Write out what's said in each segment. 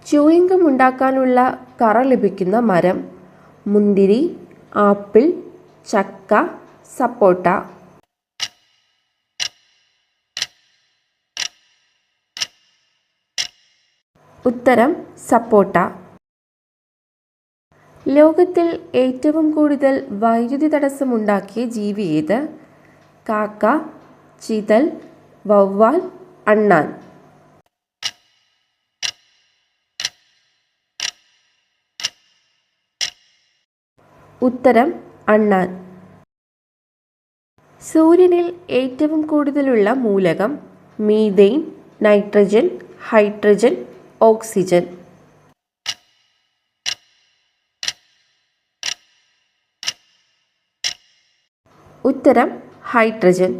ച്യൂയിംഗം ഉണ്ടാക്കാനുള്ള കറ ലഭിക്കുന്ന മരം: മുന്തിരി, ആപ്പിൾ, ചക്ക, സപ്പോട്ട. ഉത്തരം സപ്പോട്ട. ലോകത്തിൽ ഏറ്റവും കൂടുതൽ വൈദ്യുതി തടസ്സമുണ്ടാക്കിയ ജീവി ഏത്? കാക്ക, ചിതൽ, വവ്വാൽ, അണ്ണാൻ. ഉത്തരം അണ്ണാൻ. സൂര്യനിൽ ഏറ്റവും കൂടുതലുള്ള മൂലകം: മീഥെയ്ൻ, നൈട്രജൻ, ഹൈഡ്രജൻ, ഓക്സിജൻ. ഉത്തരം ഹൈഡ്രജൻ.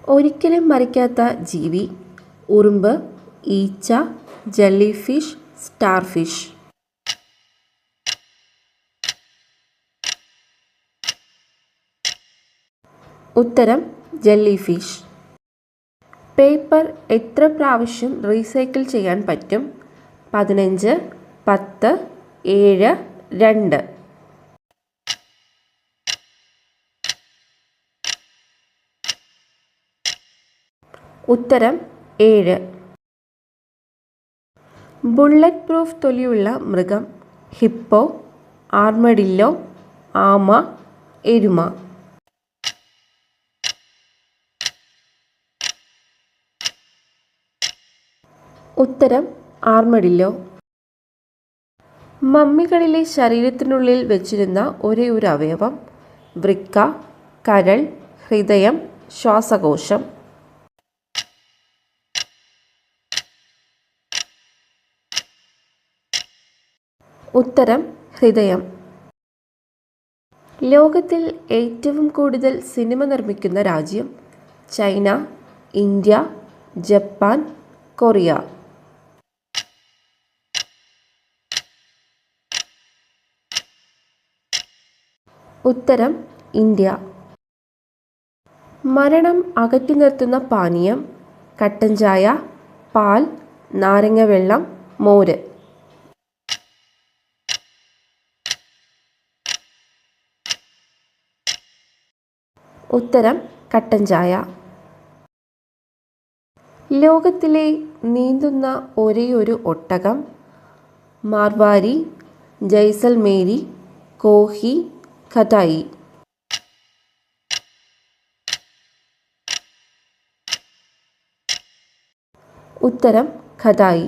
ഒരിക്കലും മരിക്കാത്ത ജീവി: ഉറുമ്പ്, ഈച്ച, ജെല്ലിഫിഷ്, സ്റ്റാർഫിഷ്. ഉത്തരം ജെല്ലിഫിഷ്. പേപ്പർ എത്ര പ്രാവശ്യം റീസൈക്കിൾ ചെയ്യാൻ പറ്റും? 15, 10, 7, 2. ഉത്തരം 7. ബുള്ളറ്റ് പ്രൂഫ് തൊലിയുള്ള മൃഗം: ഹിപ്പോ, ആർമഡില്ലോ, ആമ, എരുമ. ഉത്തരം ആർമഡില്ലോ. മമ്മികളിലെ ശരീരത്തിനുള്ളിൽ വെച്ചിരുന്ന ഒരേ ഒരു അവയവം: വൃക്ക, കരൾ, ഹൃദയം, ശ്വാസകോശം. ഉത്തരം ഹൃദയം. ലോകത്തിൽ ഏറ്റവും കൂടുതൽ സിനിമ നിർമ്മിക്കുന്ന രാജ്യം: ചൈന, ഇന്ത്യ, ജപ്പാൻ, കൊറിയ. ഉത്തരം ഇന്ത്യ. മരണം അകറ്റി നിർത്തുന്ന പാനീയം: കട്ടൻ ചായ, പാൽ, നാരങ്ങവെള്ളം, മോര്. ഉത്തരം കട്ടൻ ചായ. ലോകത്തിലെ നീന്തുന്ന ഒരേയൊരു ഒട്ടകം: മാർവാരി, ജയ്സൽമേരി, കോഹി, ഖതായി. ഉത്തരം ഖതായി.